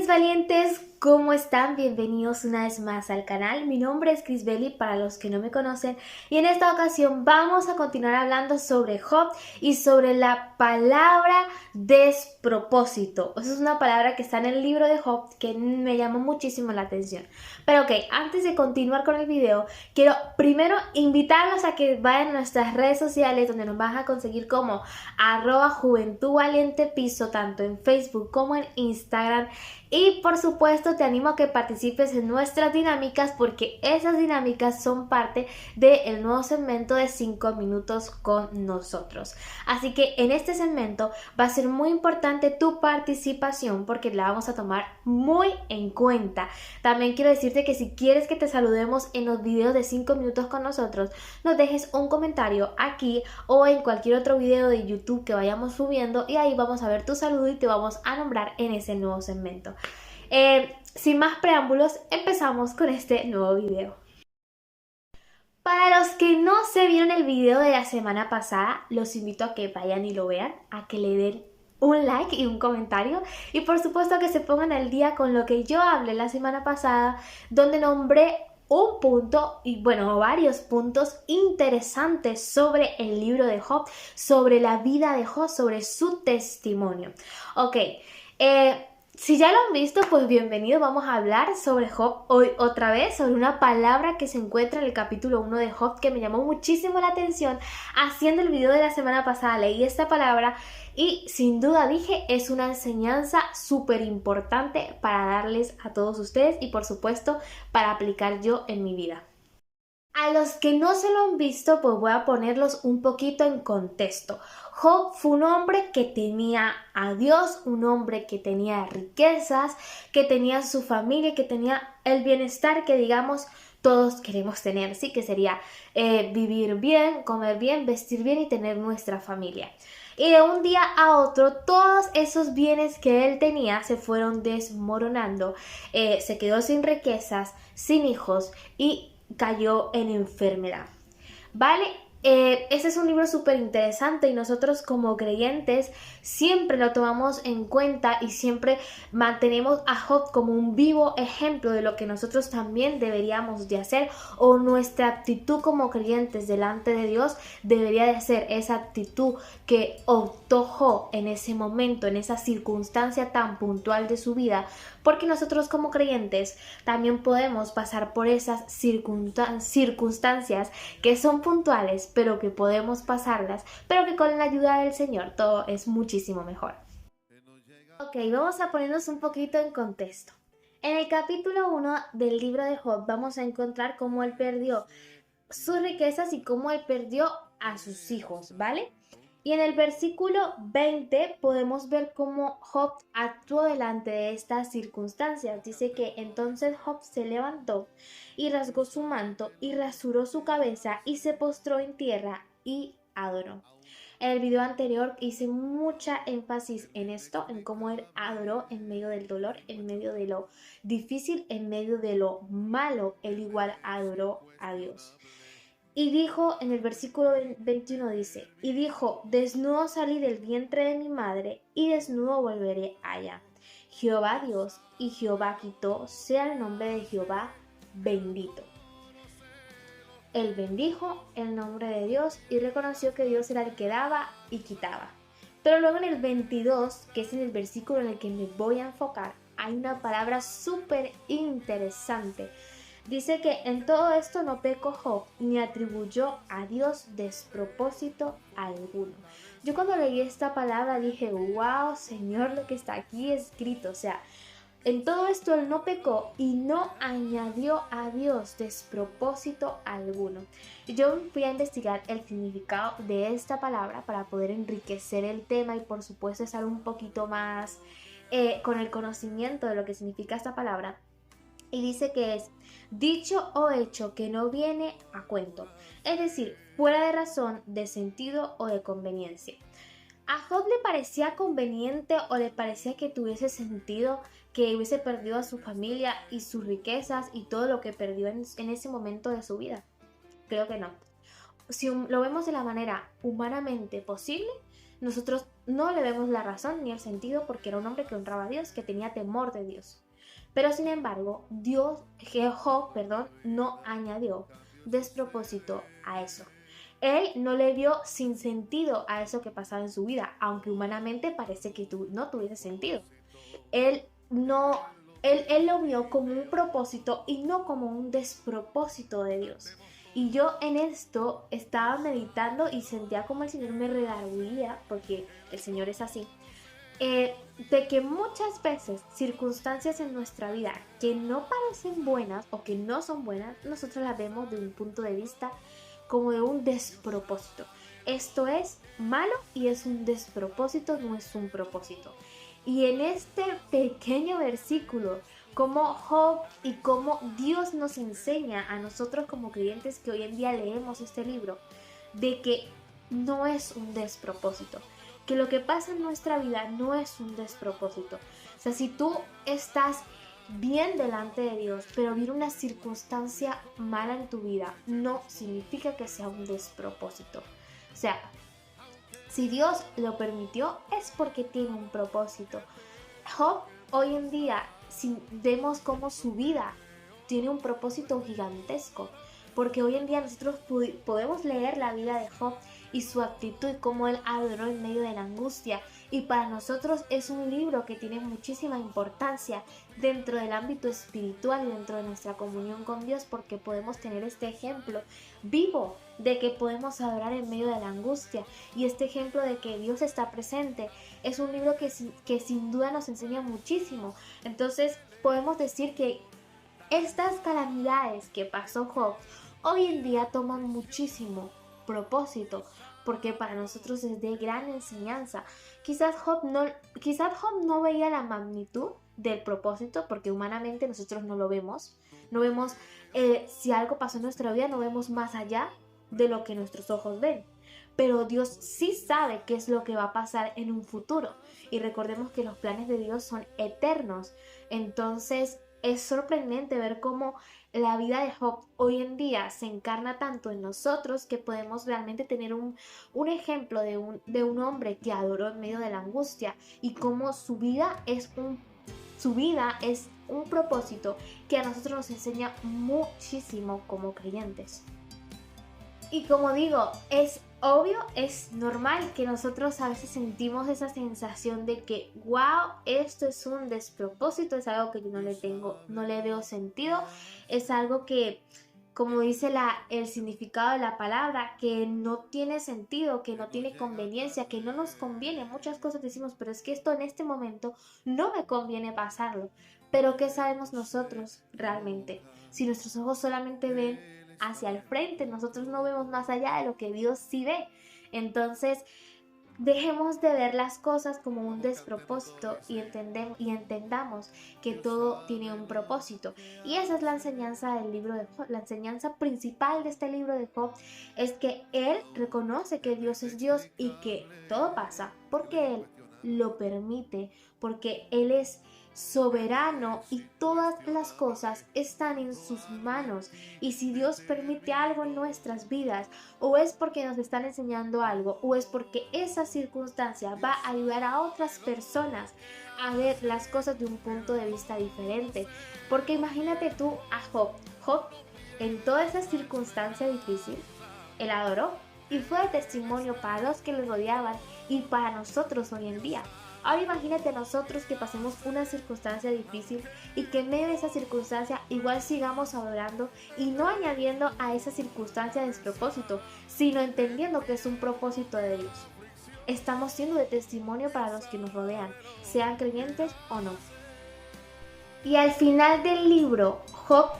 mis valientes, ¿cómo están? Bienvenidos una vez más al canal. Mi nombre es Crisbeli para los que no me conocen y en esta ocasión vamos a continuar hablando sobre Job y sobre la palabra despropósito. Esa es una palabra que está en el libro de Job que me llamó muchísimo la atención. Pero ok, antes de continuar con el video, quiero primero invitarlos a que vayan a nuestras redes sociales donde nos van a conseguir como @JuventudValientePiso, tanto en Facebook como en Instagram. Y por supuesto te animo a que participes en nuestras dinámicas porque esas dinámicas son parte del nuevo segmento de 5 minutos con nosotros. Así que en este segmento va a ser muy importante tu participación porque la vamos a tomar muy en cuenta. También quiero decirte que si quieres que te saludemos en los videos de 5 minutos con nosotros, nos dejes un comentario aquí o en cualquier otro video de YouTube que vayamos subiendo y ahí vamos a ver tu saludo y te vamos a nombrar en ese nuevo segmento. Sin más preámbulos, empezamos con este nuevo video. Para los que no se vieron el video de la semana pasada, los invito a que vayan y lo vean, a que le den un like y un comentario y por supuesto que se pongan al día con lo que yo hablé la semana pasada, donde nombré un punto y bueno, varios puntos interesantes sobre el libro de Job, sobre la vida de Job, sobre su testimonio. Ok, si ya lo han visto, pues bienvenido. Vamos a hablar sobre Job hoy otra vez, sobre una palabra que se encuentra en el capítulo 1 de Job que me llamó muchísimo la atención. Haciendo el video de la semana pasada leí esta palabra y sin duda dije es una enseñanza súper importante para darles a todos ustedes y por supuesto para aplicar yo en mi vida. A los que no se lo han visto, pues voy a ponerlos un poquito en contexto. Job fue un hombre que tenía a Dios, un hombre que tenía riquezas, que tenía su familia, que tenía el bienestar que digamos todos queremos tener, sí, que sería vivir bien, comer bien, vestir bien y tener nuestra familia. Y de un día a otro, todos esos bienes que él tenía se fueron desmoronando. Se quedó sin riquezas, sin hijos y cayó en enfermedad. ¿Vale? Ese es un libro súper interesante y nosotros como creyentes siempre lo tomamos en cuenta y siempre mantenemos a Job como un vivo ejemplo de lo que nosotros también deberíamos de hacer o nuestra actitud como creyentes delante de Dios debería de ser esa actitud que optó Job en ese momento, en esa circunstancia tan puntual de su vida, porque nosotros como creyentes también podemos pasar por esas circunstancias que son puntuales, pero que podemos pasarlas, pero que con la ayuda del Señor todo es muchísimo mejor. Ok, vamos a ponernos un poquito en contexto. En el capítulo 1 del libro de Job vamos a encontrar cómo él perdió sus riquezas y cómo él perdió a sus hijos, ¿vale? Y en el versículo 20 podemos ver cómo Job actuó delante de estas circunstancias. Dice que entonces Job se levantó y rasgó su manto y rasuró su cabeza y se postró en tierra y adoró. En el video anterior hice mucha énfasis en esto, en cómo él adoró en medio del dolor, en medio de lo difícil, en medio de lo malo, él igual adoró a Dios. Y dijo, en el versículo 21 dice, y dijo, desnudo salí del vientre de mi madre, y desnudo volveré allá. Jehová Dios y Jehová quitó, sea el nombre de Jehová bendito. Él bendijo el nombre de Dios y reconoció que Dios era el que daba y quitaba. Pero luego en el 22, que es en el versículo en el que me voy a enfocar, hay una palabra súper interesante. Dice que en todo esto no pecó Job ni atribuyó a Dios despropósito alguno. Yo cuando leí esta palabra dije, wow, Señor, lo que está aquí escrito. O sea, en todo esto él no pecó y no añadió a Dios despropósito alguno. Yo fui a investigar el significado de esta palabra para poder enriquecer el tema y por supuesto estar un poquito más con el conocimiento de lo que significa esta palabra. Y dice que es dicho o hecho que no viene a cuento, es decir, fuera de razón, de sentido o de conveniencia. ¿A Job le parecía conveniente o le parecía que tuviese sentido que hubiese perdido a su familia y sus riquezas y todo lo que perdió en ese momento de su vida? Creo que no. Si lo vemos de la manera humanamente posible, nosotros no le vemos la razón ni el sentido porque era un hombre que honraba a Dios, que tenía temor de Dios. Pero sin embargo, Job, no añadió despropósito a eso. Él no le vio sin sentido a eso que pasaba en su vida, aunque humanamente parece que no tuviese sentido. Él no, él lo vio como un propósito y no como un despropósito de Dios. Y yo en esto estaba meditando y sentía como el Señor me redarguía, porque el Señor es así, de que muchas veces circunstancias en nuestra vida que no parecen buenas o que no son buenas, nosotros las vemos de un punto de vista como de un despropósito. Esto es malo y es un despropósito, no es un propósito. Y en este pequeño versículo, como Job y como Dios nos enseña a nosotros como creyentes que hoy en día leemos este libro, de que no es un despropósito, que lo que pasa en nuestra vida no es un despropósito. O sea, si tú estás bien delante de Dios, pero viene una circunstancia mala en tu vida, no significa que sea un despropósito. O sea, si Dios lo permitió, es porque tiene un propósito. Job, hoy en día, si vemos cómo su vida tiene un propósito gigantesco, porque hoy en día nosotros podemos leer la vida de Job y su actitud, cómo él adoró en medio de la angustia. Y para nosotros es un libro que tiene muchísima importancia dentro del ámbito espiritual y dentro de nuestra comunión con Dios, porque podemos tener este ejemplo vivo de que podemos adorar en medio de la angustia. Y este ejemplo de que Dios está presente es un libro que sin duda nos enseña muchísimo. Entonces podemos decir que estas calamidades que pasó Job hoy en día toman muchísimo propósito, porque para nosotros es de gran enseñanza. Quizás Job no veía la magnitud del propósito, porque humanamente nosotros no lo vemos. No vemos, si algo pasó en nuestra vida, no vemos más allá de lo que nuestros ojos ven. Pero Dios sí sabe qué es lo que va a pasar en un futuro. Y recordemos que los planes de Dios son eternos. Entonces es sorprendente ver cómo la vida de Job hoy en día se encarna tanto en nosotros que podemos realmente tener un ejemplo de un hombre que adoró en medio de la angustia y cómo su vida es un propósito que a nosotros nos enseña muchísimo como creyentes. Y como digo, es obvio, es normal que nosotros a veces sentimos esa sensación de que, wow, esto es un despropósito, es algo que yo no le veo sentido, es algo que, como dice el significado de la palabra, que no tiene sentido, que no tiene conveniencia, que no nos conviene. Muchas cosas decimos, pero es que esto en este momento no me conviene pasarlo. Pero ¿qué sabemos nosotros realmente? Si nuestros ojos solamente ven hacia el frente, nosotros no vemos más allá de lo que Dios sí ve. Entonces, dejemos de ver las cosas como un despropósito y entendamos que todo tiene un propósito. Y esa es la enseñanza del libro de Job. La enseñanza principal de este libro de Job es que él reconoce que Dios es Dios y que todo pasa porque él lo permite, porque él es soberano y todas las cosas están en sus manos. Y si Dios permite algo en nuestras vidas, o es porque nos están enseñando algo, o es porque esa circunstancia va a ayudar a otras personas a ver las cosas de un punto de vista diferente. Porque imagínate tú a Job en toda esa circunstancia difícil, él adoró y fue de testimonio para los que le rodeaban y para nosotros hoy en día. Ahora imagínate nosotros que pasemos una circunstancia difícil y que en medio de esa circunstancia igual sigamos adorando y no añadiendo a esa circunstancia despropósito, sino entendiendo que es un propósito de Dios. Estamos siendo de testimonio para los que nos rodean, sean creyentes o no. Y al final del libro, Job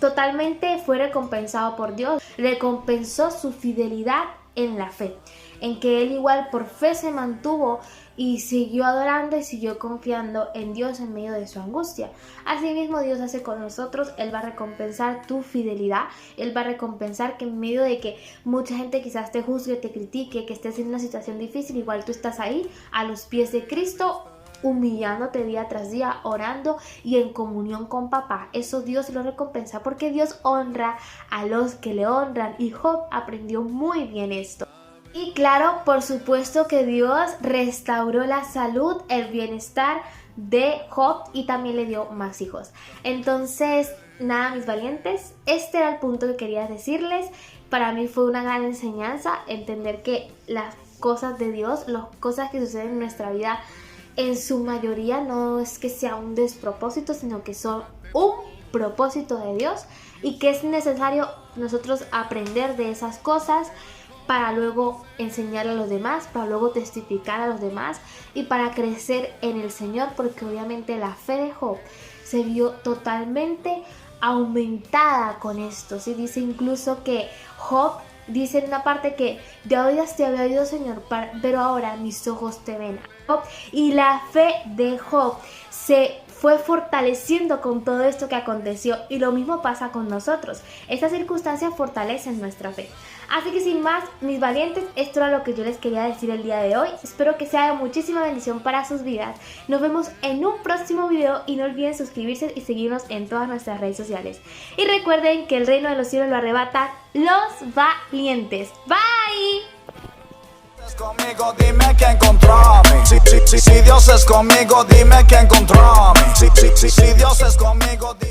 totalmente fue recompensado por Dios. Recompensó su fidelidad en la fe, en que él igual por fe se mantuvo y siguió adorando y siguió confiando en Dios en medio de su angustia. Asimismo Dios hace con nosotros, Él va a recompensar tu fidelidad, Él va a recompensar que en medio de que mucha gente quizás te juzgue, te critique, que estés en una situación difícil, igual tú estás ahí a los pies de Cristo, humillándote día tras día, orando y en comunión con papá. Eso Dios lo recompensa porque Dios honra a los que le honran y Job aprendió muy bien esto. Y claro, por supuesto que Dios restauró la salud, el bienestar de Job y también le dio más hijos. Entonces, nada, mis valientes, este era el punto que quería decirles. Para mí fue una gran enseñanza entender que las cosas de Dios, las cosas que suceden en nuestra vida, en su mayoría no es que sea un despropósito, sino que son un propósito de Dios y que es necesario nosotros aprender de esas cosas para luego enseñar a los demás, para luego testificar a los demás y para crecer en el Señor, porque obviamente la fe de Job se vio totalmente aumentada con esto. ¿Sí? Dice incluso que Job dice en una parte que de oídas te había oído, Señor, pero ahora mis ojos te ven. Y la fe de Job se fue fortaleciendo con todo esto que aconteció, y lo mismo pasa con nosotros. Estas circunstancias fortalecen nuestra fe. Así que sin más, mis valientes, esto era lo que yo les quería decir el día de hoy. Espero que sea de muchísima bendición para sus vidas. Nos vemos en un próximo video y no olviden suscribirse y seguirnos en todas nuestras redes sociales. Y recuerden que el reino de los cielos lo arrebatan los valientes. Bye. Conmigo, dime que encontró a mí. Si Dios es conmigo, dime que encontró a mí. Si Dios es conmigo, dime.